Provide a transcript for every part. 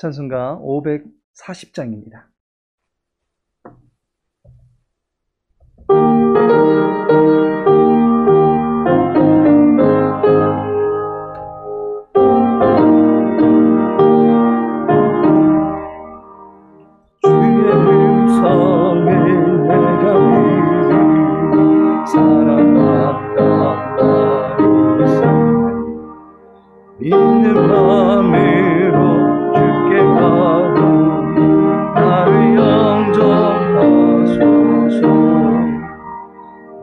찬송가 540장입니다. 있는 맘으로 주께 가오니 나를 영접하소서.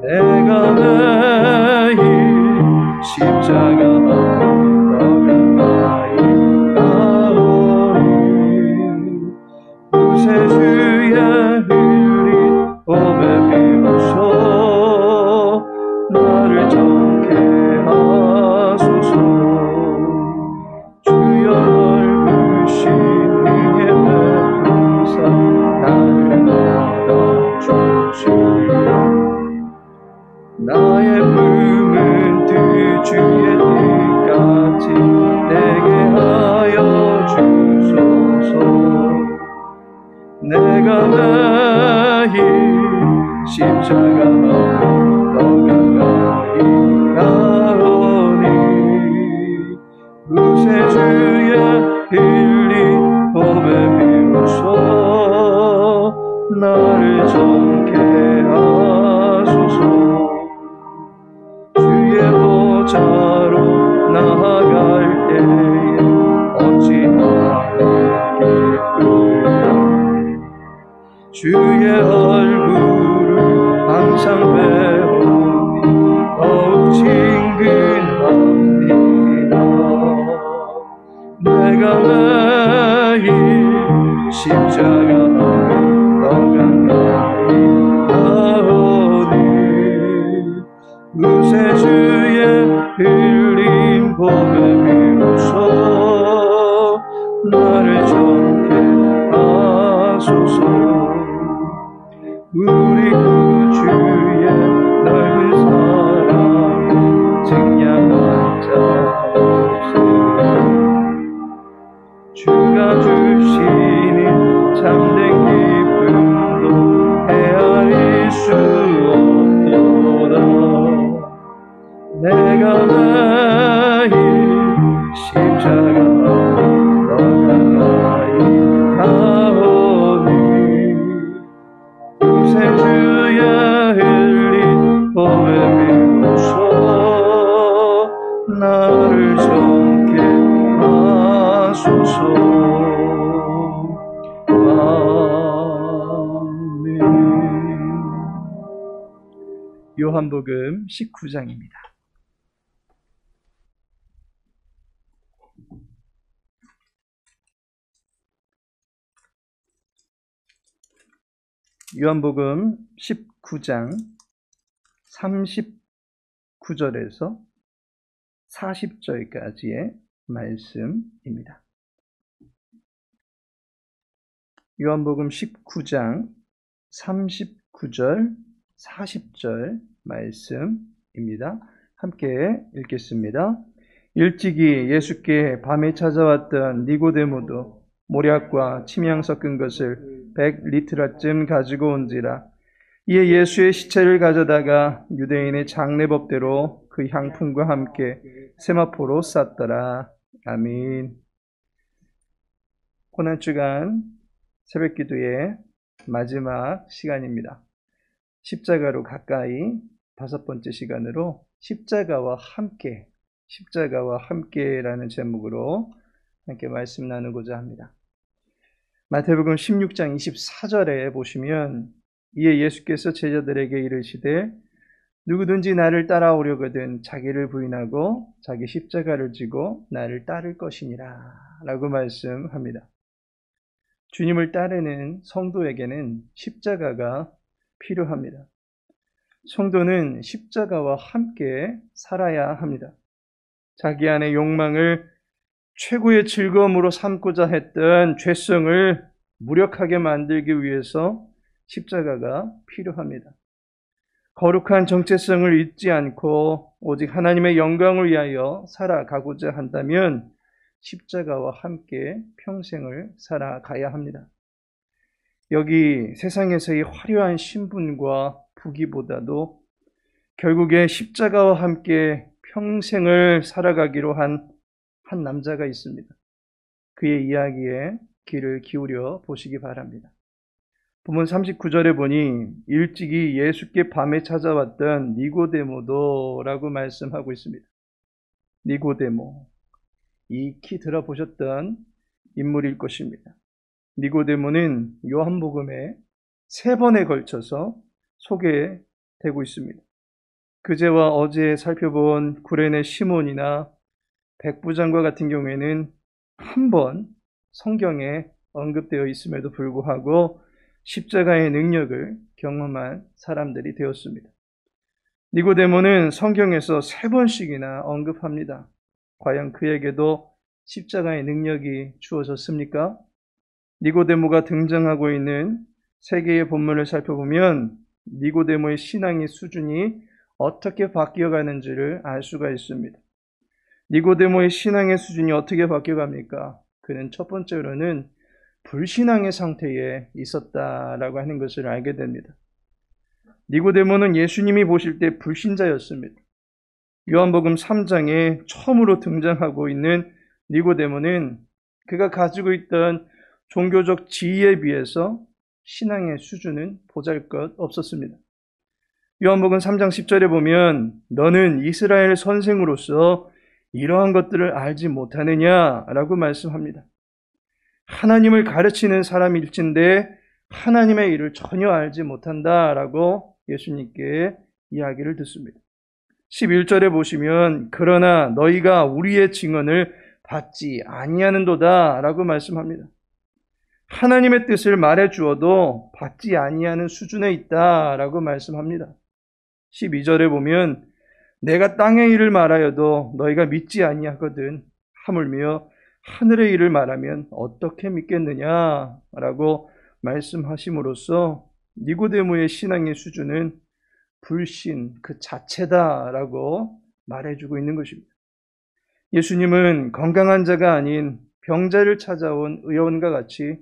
내가 매일 십자가 가까이 가오니 구세주의 흘린 보배 비로소 나를 정케 하소서. 주여 넓으신 은혜 베푸사 나를 받아주시오. 나의 품은 뜻 주의 뜻같이 내게 하여 주소서. 내가 매일 십자가 더 가까이 가오니 구세주의 흘린 보배 비로소 나를 정케 하소서. 주의 보좌로 나아갈 때에 어찌하겠구나. 주의 얼굴을 항상 배우니 더욱 친근합니다. 내가 매일 십자가 더 가까이 가오니 구세주의 흘린 보배 비로소 나를 정케 하소서. 우리 구주의 넓은 사랑을 증량한 자 없으리. 주가 주시는 참된 기쁨도 헤아릴 수 없도다. 내가 매일 십자가 더 가까이 가오니 구세주의 흘린 보배 비로소 나를 정케 하소서. 아멘. 요한복음 19장입니다. 요한복음 19장 39절에서 40절까지의 말씀입니다. 요한복음 19장 39절, 40절 말씀입니다. 함께 읽겠습니다. 일찍이 예수께 밤에 찾아왔던 니고데모도 모략과 침향 섞은 것을 100리트라쯤 가지고 온지라. 이에 예수의 시체를 가져다가 유대인의 장례법대로 그 향품과 함께 세마포로 쌌더라. 아멘. 고난주간 새벽기도의 마지막 시간입니다. 십자가로 가까이 5번째 시간으로 십자가와 함께라는 제목으로 함께 말씀 나누고자 합니다. 마태복음 16장 24절에 보시면 이에 예수께서 제자들에게 이르시되 누구든지 나를 따라오려거든 자기를 부인하고 자기 십자가를 지고 나를 따를 것이니라 라고 말씀합니다. 주님을 따르는 성도에게는 십자가가 필요합니다. 성도는 십자가와 함께 살아야 합니다. 자기 안의 욕망을 최고의 즐거움으로 삼고자 했던 죄성을 무력하게 만들기 위해서 십자가가 필요합니다. 거룩한 정체성을 잊지 않고 오직 하나님의 영광을 위하여 살아가고자 한다면 십자가와 함께 평생을 살아가야 합니다. 여기 세상에서의 화려한 신분과 부귀보다도 결국에 십자가와 함께 평생을 살아가기로 한 남자가 있습니다. 그의 이야기에 귀를 기울여 보시기 바랍니다. 본문 39절에 보니 일찍이 예수께 밤에 찾아왔던 니고데모도라고 말씀하고 있습니다. 니고데모, 익히 들어보셨던 인물일 것입니다. 니고데모는 요한복음에 3번에 걸쳐서 소개되고 있습니다. 그제와 어제 살펴본 구레네 시몬이나 백부장과 같은 경우에는 한 번 성경에 언급되어 있음에도 불구하고 십자가의 능력을 경험한 사람들이 되었습니다. 니고데모는 성경에서 3번씩이나 언급합니다. 과연 그에게도 십자가의 능력이 주어졌습니까? 니고데모가 등장하고 있는 3개의 본문을 살펴보면 니고데모의 신앙의 수준이 어떻게 바뀌어가는지를 알 수가 있습니다. 니고데모의 신앙의 수준이 어떻게 바뀌어갑니까? 그는 첫 번째로는 불신앙의 상태에 있었다라고 하는 것을 알게 됩니다. 니고데모는 예수님이 보실 때 불신자였습니다. 요한복음 3장에 처음으로 등장하고 있는 니고데모는 그가 가지고 있던 종교적 지위에 비해서 신앙의 수준은 보잘것없었습니다. 요한복음 3장 10절에 보면 너는 이스라엘 선생으로서 이러한 것들을 알지 못하느냐라고 말씀합니다. 하나님을 가르치는 사람일진데 하나님의 일을 전혀 알지 못한다라고 예수님께 이야기를 듣습니다. 11절에 보시면 그러나 너희가 우리의 증언을 받지 아니하는도다 라고 말씀합니다. 하나님의 뜻을 말해 주어도 받지 아니하는 수준에 있다라고 말씀합니다. 12절에 보면 내가 땅의 일을 말하여도 너희가 믿지 아니하거든 하물며 하늘의 일을 말하면 어떻게 믿겠느냐라고 말씀하심으로써 니고데모의 신앙의 수준은 불신 그 자체다라고 말해주고 있는 것입니다. 예수님은 건강한 자가 아닌 병자를 찾아온 의원과 같이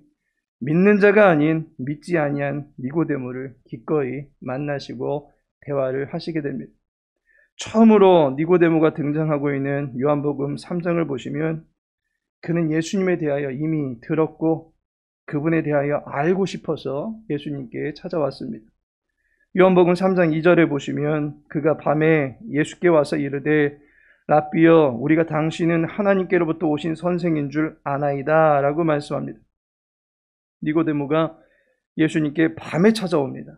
믿는 자가 아닌 믿지 아니한 니고데모를 기꺼이 만나시고 대화를 하시게 됩니다. 처음으로 니고데모가 등장하고 있는 요한복음 3장을 보시면 그는 예수님에 대하여 이미 들었고 그분에 대하여 알고 싶어서 예수님께 찾아왔습니다. 요한복음 3장 2절에 보시면 그가 밤에 예수께 와서 이르되 랍비여 우리가 당신은 하나님께로부터 오신 선생인 줄 아나이다 라고 말씀합니다. 니고데모가 예수님께 밤에 찾아옵니다.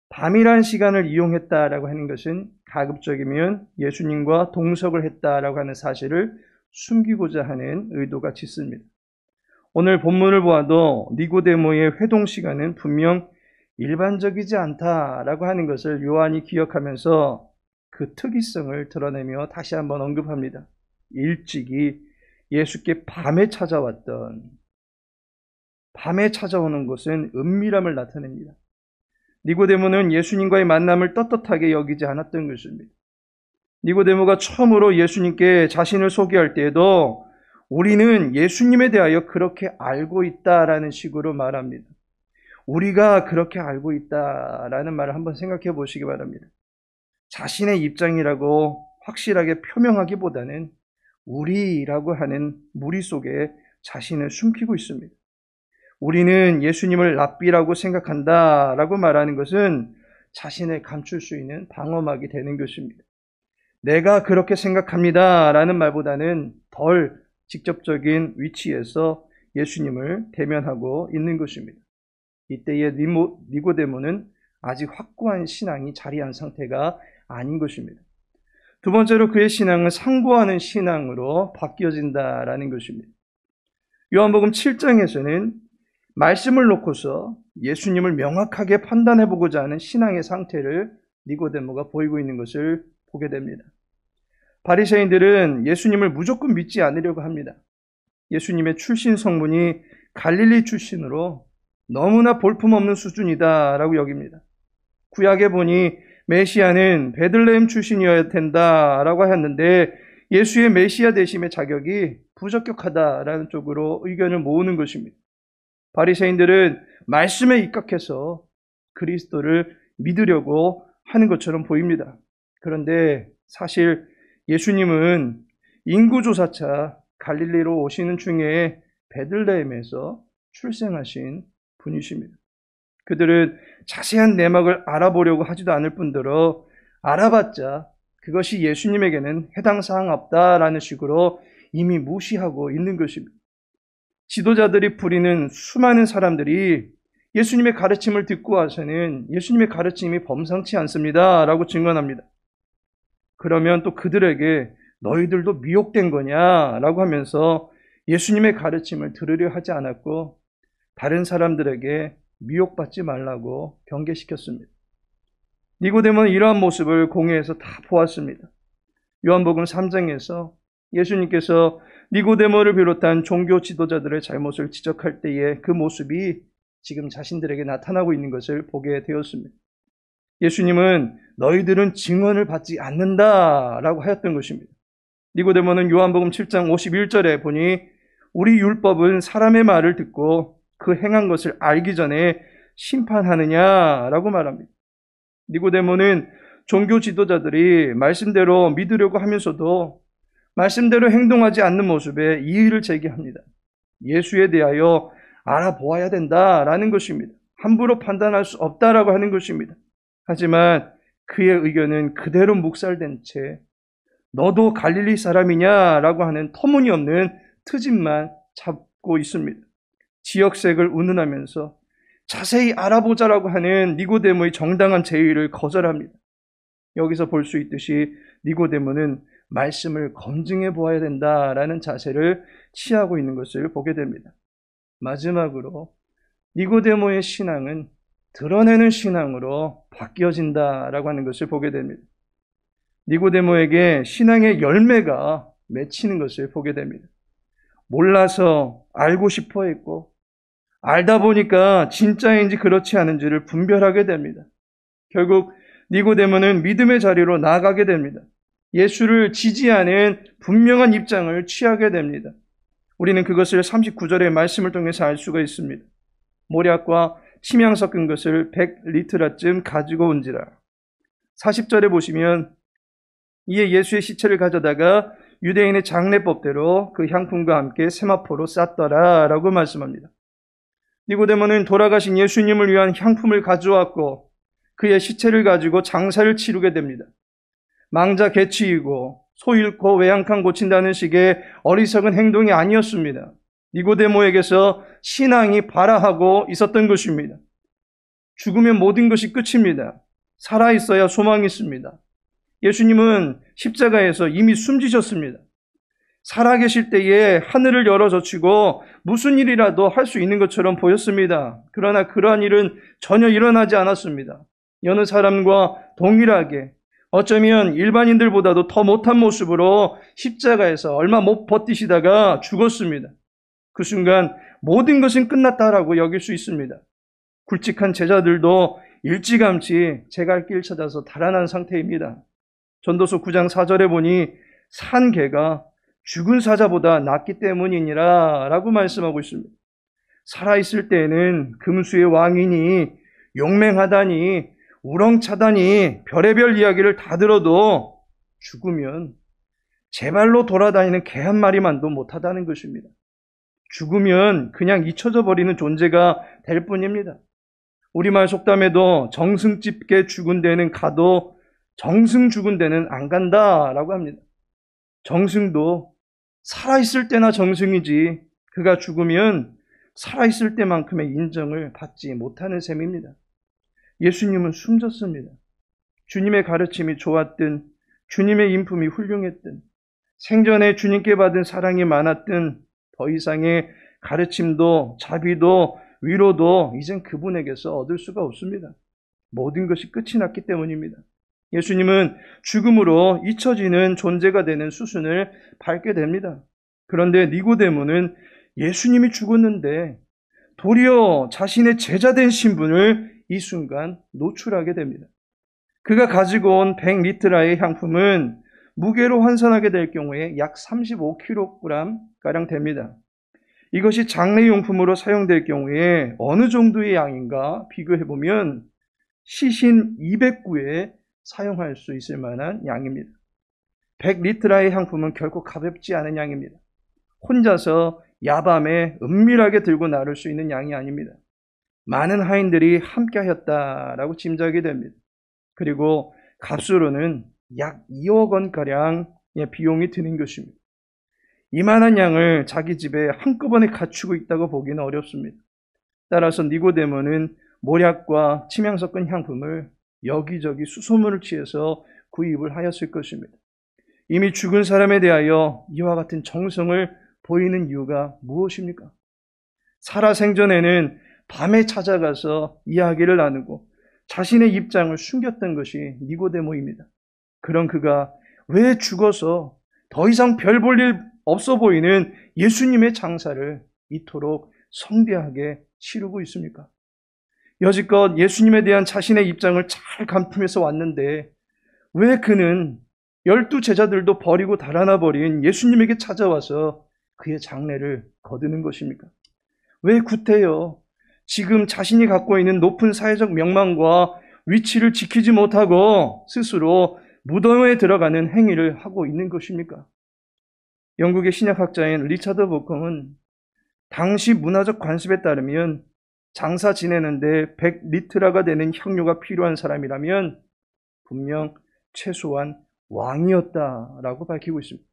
밤이란 시간을 이용했다라고 하는 것은 가급적이면 예수님과 동석을 했다라고 하는 사실을 숨기고자 하는 의도가 짙습니다. 오늘 본문을 보아도 니고데모의 회동 시간은 분명 일반적이지 않다라고 하는 것을 요한이 기억하면서 그 특이성을 드러내며 다시 한번 언급합니다. 일찍이 예수께 밤에 찾아오는 것은 은밀함을 나타냅니다. 니고데모는 예수님과의 만남을 떳떳하게 여기지 않았던 것입니다. 니고데모가 처음으로 예수님께 자신을 소개할 때에도 우리는 예수님에 대하여 그렇게 알고 있다라는 식으로 말합니다. 우리가 그렇게 알고 있다라는 말을 한번 생각해 보시기 바랍니다. 자신의 입장이라고 확실하게 표명하기보다는 우리라고 하는 무리 속에 자신을 숨기고 있습니다. 우리는 예수님을 랍비라고 생각한다라고 말하는 것은 자신을 감출 수 있는 방어막이 되는 것입니다. 내가 그렇게 생각합니다라는 말보다는 덜 직접적인 위치에서 예수님을 대면하고 있는 것입니다. 이때의 니고데모는 아직 확고한 신앙이 자리한 상태가 아닌 것입니다. 두 번째로 그의 신앙은 상고하는 신앙으로 바뀌어진다라는 것입니다. 요한복음 7장에서는 말씀을 놓고서 예수님을 명확하게 판단해보고자 하는 신앙의 상태를 니고데모가 보이고 있는 것을 보게 됩니다. 바리새인들은 예수님을 무조건 믿지 않으려고 합니다. 예수님의 출신 성분이 갈릴리 출신으로 너무나 볼품없는 수준이다라고 여깁니다. 구약에 보니 메시아는 베들레헴 출신이어야 된다라고 하였는데 예수의 메시아 되심의 자격이 부적격하다라는 쪽으로 의견을 모으는 것입니다. 바리새인들은 말씀에 입각해서 그리스도를 믿으려고 하는 것처럼 보입니다. 그런데 사실 예수님은 인구조사차 갈릴리로 오시는 중에 베들레헴에서 출생하신 분이십니다. 그들은 자세한 내막을 알아보려고 하지도 않을 뿐더러 알아봤자 그것이 예수님에게는 해당 사항 없다라는 식으로 이미 무시하고 있는 것입니다. 지도자들이 부리는 수많은 사람들이 예수님의 가르침을 듣고 와서는 예수님의 가르침이 범상치 않습니다 라고 증언합니다. 그러면 또 그들에게 너희들도 미혹된 거냐 라고 하면서 예수님의 가르침을 들으려 하지 않았고 다른 사람들에게 미혹받지 말라고 경계시켰습니다. 니고데모는 이러한 모습을 공회에서 다 보았습니다. 요한복음 3장에서 예수님께서 니고데모를 비롯한 종교 지도자들의 잘못을 지적할 때에 그 모습이 지금 자신들에게 나타나고 있는 것을 보게 되었습니다. 예수님은 너희들은 증언을 받지 않는다라고 하였던 것입니다. 니고데모는 요한복음 7장 51절에 보니 우리 율법은 사람의 말을 듣고 그 행한 것을 알기 전에 심판하느냐라고 말합니다. 니고데모는 종교 지도자들이 말씀대로 믿으려고 하면서도 말씀대로 행동하지 않는 모습에 이의를 제기합니다. 예수에 대하여 알아보아야 된다라는 것입니다. 함부로 판단할 수 없다라고 하는 것입니다. 하지만 그의 의견은 그대로 묵살된 채 너도 갈릴리 사람이냐라고 하는 터무니없는 트집만 잡고 있습니다. 지역색을 운운하면서 자세히 알아보자라고 하는 니고데모의 정당한 제의를 거절합니다. 여기서 볼 수 있듯이 니고데모는 말씀을 검증해 보아야 된다라는 자세를 취하고 있는 것을 보게 됩니다. 마지막으로 니고데모의 신앙은 드러내는 신앙으로 바뀌어진다라고 하는 것을 보게 됩니다. 니고데모에게 신앙의 열매가 맺히는 것을 보게 됩니다. 몰라서 알고 싶어 했고 알다 보니까 진짜인지 그렇지 않은지를 분별하게 됩니다. 결국 니고데모는 믿음의 자리로 나아가게 됩니다. 예수를 지지하는 분명한 입장을 취하게 됩니다. 우리는 그것을 39절의 말씀을 통해서 알 수가 있습니다. 모략과 침향 섞은 것을 100리트라쯤 가지고 온지라. 40절에 보시면 이에 예수의 시체를 가져다가 유대인의 장례법대로 그 향품과 함께 세마포로 쌌더라 라고 말씀합니다. 니고데모는 돌아가신 예수님을 위한 향품을 가져왔고 그의 시체를 가지고 장사를 치르게 됩니다. 망자 개치이고 소 잃고 외양간 고친다는 식의 어리석은 행동이 아니었습니다. 니고데모에게서 신앙이 발화하고 있었던 것입니다. 죽으면 모든 것이 끝입니다. 살아있어야 소망이 있습니다. 예수님은 십자가에서 이미 숨지셨습니다. 살아계실 때에 하늘을 열어젖히고 무슨 일이라도 할 수 있는 것처럼 보였습니다. 그러나 그러한 일은 전혀 일어나지 않았습니다. 여느 사람과 동일하게 어쩌면 일반인들보다도 더 못한 모습으로 십자가에서 얼마 못 버티시다가 죽었습니다. 그 순간 모든 것은 끝났다라고 여길 수 있습니다. 굵직한 제자들도 일찌감치 제갈 길 찾아서 달아난 상태입니다. 전도서 9장 4절에 보니 산 개가 죽은 사자보다 낫기 때문이니라 라고 말씀하고 있습니다. 살아있을 때에는 금수의 왕이니 용맹하다니 우렁차다니 별의별 이야기를 다 들어도 죽으면 제 발로 돌아다니는 개 한 마리만도 못하다는 것입니다. 죽으면 그냥 잊혀져 버리는 존재가 될 뿐입니다. 우리말 속담에도 정승 집게 죽은 데는 가도 정승 죽은 데는 안 간다라고 합니다. 정승도 살아있을 때나 정승이지 그가 죽으면 살아있을 때만큼의 인정을 받지 못하는 셈입니다. 예수님은 숨졌습니다. 주님의 가르침이 좋았든 주님의 인품이 훌륭했든 생전에 주님께 받은 사랑이 많았든 더 이상의 가르침도 자비도 위로도 이젠 그분에게서 얻을 수가 없습니다. 모든 것이 끝이 났기 때문입니다. 예수님은 죽음으로 잊혀지는 존재가 되는 수순을 밟게 됩니다. 그런데 니고데모는 예수님이 죽었는데 도리어 자신의 제자된 신분을 이 순간 노출하게 됩니다. 그가 가지고 온 100리트라의 향품은 무게로 환산하게 될 경우에 약 35kg가량 됩니다. 이것이 장례용품으로 사용될 경우에 어느 정도의 양인가 비교해보면 시신 200구에 사용할 수 있을 만한 양입니다. 100리트라의 향품은 결코 가볍지 않은 양입니다. 혼자서 야밤에 은밀하게 들고 나를 수 있는 양이 아닙니다. 많은 하인들이 함께 하였다라고 짐작이 됩니다. 그리고 값으로는 약 2억 원가량의 비용이 드는 것입니다. 이만한 양을 자기 집에 한꺼번에 갖추고 있다고 보기는 어렵습니다. 따라서 니고데모는 모략과 침향 섞은 향품을 여기저기 수소문을 취해서 구입을 하였을 것입니다. 이미 죽은 사람에 대하여 이와 같은 정성을 보이는 이유가 무엇입니까? 살아생전에는 밤에 찾아가서 이야기를 나누고 자신의 입장을 숨겼던 것이 니고데모입니다. 그런 그가 왜 죽어서 더 이상 별 볼 일 없어 보이는 예수님의 장사를 이토록 성대하게 치르고 있습니까? 여지껏 예수님에 대한 자신의 입장을 잘 감품해서 왔는데 왜 그는 12 제자들도 버리고 달아나 버린 예수님에게 찾아와서 그의 장례를 거두는 것입니까? 왜 구태여 지금 자신이 갖고 있는 높은 사회적 명망과 위치를 지키지 못하고 스스로 무덤에 들어가는 행위를 하고 있는 것입니까? 영국의 신약학자인 리차드 보컴은 당시 문화적 관습에 따르면 장사 지내는데 100리트라가 되는 향료가 필요한 사람이라면 분명 최소한 왕이었다라고 밝히고 있습니다.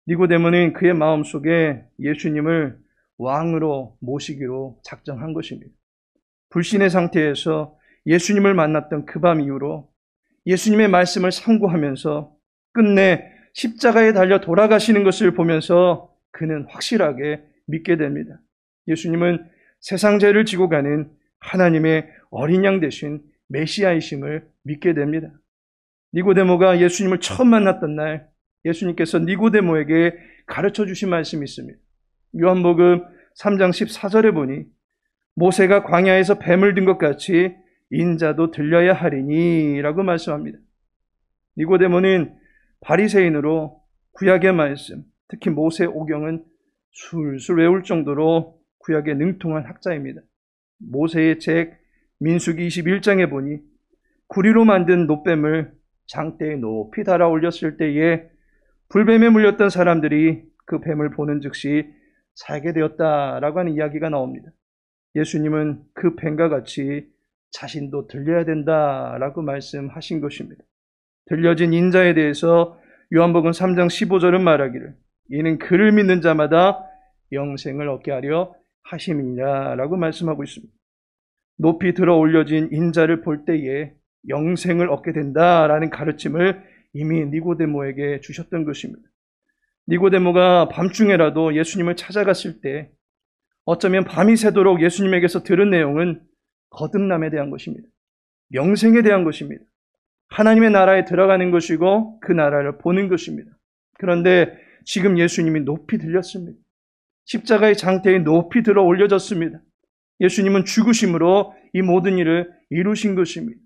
니고데모는 그의 마음속에 예수님을 왕으로 모시기로 작정한 것입니다. 불신의 상태에서 예수님을 만났던 그 밤 이후로 예수님의 말씀을 상고하면서 끝내 십자가에 달려 돌아가시는 것을 보면서 그는 확실하게 믿게 됩니다. 예수님은 세상 죄를 지고 가는 하나님의 어린 양 되신 메시아이심을 믿게 됩니다. 니고데모가 예수님을 처음 만났던 날 예수님께서 니고데모에게 가르쳐 주신 말씀이 있습니다. 요한복음 3장 14절에 보니 모세가 광야에서 뱀을 든 것 같이 인자도 들려야 하리니 라고 말씀합니다. 니고데모는 바리새인으로 구약의 말씀, 특히 모세 오경은 술술 외울 정도로 구약에 능통한 학자입니다. 모세의 책 민수기 21장에 보니 구리로 만든 놋뱀을 장대에 높이 달아 올렸을 때에 불뱀에 물렸던 사람들이 그 뱀을 보는 즉시 살게 되었다라고 하는 이야기가 나옵니다. 예수님은 그 뱀과 같이 자신도 들려야 된다라고 말씀하신 것입니다. 들려진 인자에 대해서 요한복음 3장 15절은 말하기를 이는 그를 믿는 자마다 영생을 얻게 하려 하심이니라라고 말씀하고 있습니다. 높이 들어 올려진 인자를 볼 때에 영생을 얻게 된다라는 가르침을 이미 니고데모에게 주셨던 것입니다. 니고데모가 밤중에라도 예수님을 찾아갔을 때 어쩌면 밤이 새도록 예수님에게서 들은 내용은 거듭남에 대한 것입니다. 영생에 대한 것입니다. 하나님의 나라에 들어가는 것이고 그 나라를 보는 것입니다. 그런데 지금 예수님이 높이 들렸습니다. 십자가의 장대에 높이 들어 올려졌습니다. 예수님은 죽으심으로 이 모든 일을 이루신 것입니다.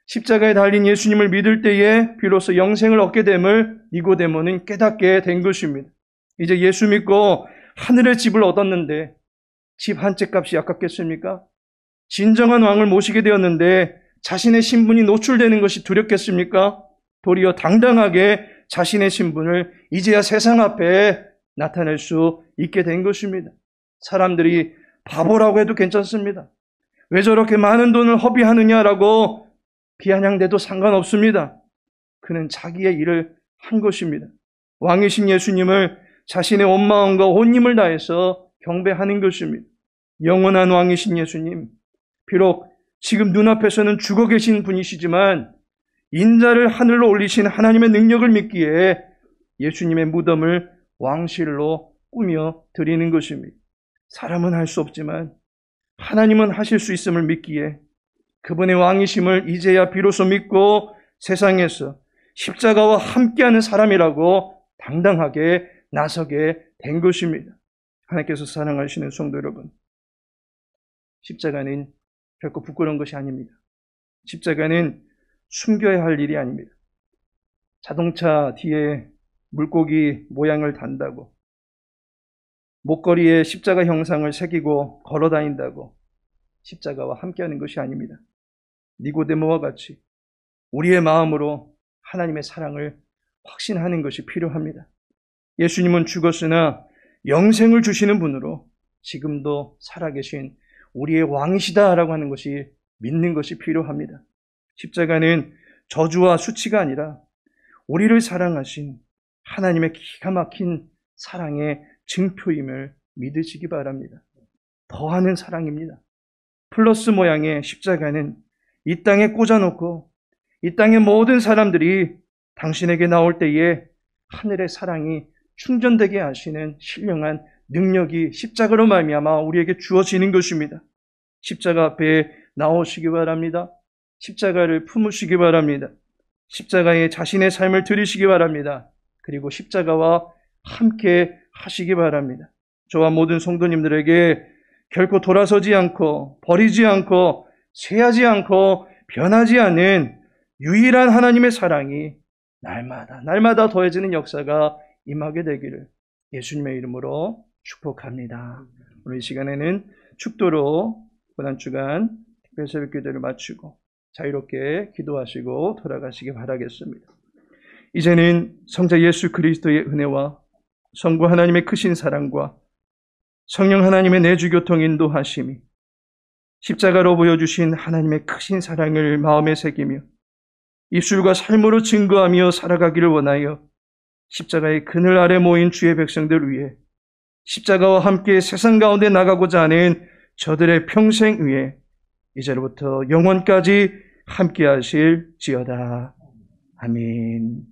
십자가에 달린 예수님을 믿을 때에 비로소 영생을 얻게 됨을 니고데모는 깨닫게 된 것입니다. 이제 예수 믿고 하늘의 집을 얻었는데 집 한 채 값이 아깝겠습니까? 진정한 왕을 모시게 되었는데 자신의 신분이 노출되는 것이 두렵겠습니까? 도리어 당당하게 자신의 신분을 이제야 세상 앞에 나타낼 수 있게 된 것입니다. 사람들이 바보라고 해도 괜찮습니다. 왜 저렇게 많은 돈을 허비하느냐라고 비아냥대도 상관없습니다. 그는 자기의 일을 한 것입니다. 왕이신 예수님을 자신의 온 마음과 온 힘을 다해서 경배하는 것입니다. 영원한 왕이신 예수님, 비록 지금 눈앞에서는 죽어 계신 분이시지만 인자를 하늘로 올리신 하나님의 능력을 믿기에 예수님의 무덤을 왕실로 꾸며 드리는 것입니다. 사람은 할 수 없지만 하나님은 하실 수 있음을 믿기에 그분의 왕이심을 이제야 비로소 믿고 세상에서 십자가와 함께하는 사람이라고 당당하게 나서게 된 것입니다. 하나님께서 사랑하시는 성도 여러분, 십자가는 결코 부끄러운 것이 아닙니다. 십자가는 숨겨야 할 일이 아닙니다. 자동차 뒤에 물고기 모양을 단다고, 목걸이에 십자가 형상을 새기고 걸어 다닌다고 십자가와 함께하는 것이 아닙니다. 니고데모와 같이 우리의 마음으로 하나님의 사랑을 확신하는 것이 필요합니다. 예수님은 죽었으나 영생을 주시는 분으로 지금도 살아계신 우리의 왕이시다라고 하는 것이 믿는 것이 필요합니다. 십자가는 저주와 수치가 아니라 우리를 사랑하신 하나님의 기가 막힌 사랑의 증표임을 믿으시기 바랍니다. 더하는 사랑입니다. 플러스 모양의 십자가는 이 땅에 꽂아놓고 이 땅의 모든 사람들이 당신에게 나올 때에 하늘의 사랑이 충전되게 하시는 신령한 능력이 십자가로 말미암아 우리에게 주어지는 것입니다. 십자가 앞에 나오시기 바랍니다. 십자가를 품으시기 바랍니다. 십자가에 자신의 삶을 드리시기 바랍니다. 그리고 십자가와 함께 하시기 바랍니다. 저와 모든 성도님들에게 결코 돌아서지 않고 버리지 않고 쇠하지 않고 변하지 않는 유일한 하나님의 사랑이 날마다 더해지는 역사가 임하게 되기를 예수님의 이름으로 축복합니다. 오늘 이 시간에는 축도로 고난주간 특별 새벽 기도를 마치고 자유롭게 기도하시고 돌아가시기 바라겠습니다. 이제는 성자 예수 그리스도의 은혜와 성부 하나님의 크신 사랑과 성령 하나님의 내주교통 인도하심이 십자가로 보여주신 하나님의 크신 사랑을 마음에 새기며 입술과 삶으로 증거하며 살아가기를 원하여 십자가의 그늘 아래 모인 주의 백성들 위해 십자가와 함께 세상 가운데 나가고자 하는 저들의 평생 위에 이제로부터 영원까지 함께 하실지어다. 아멘.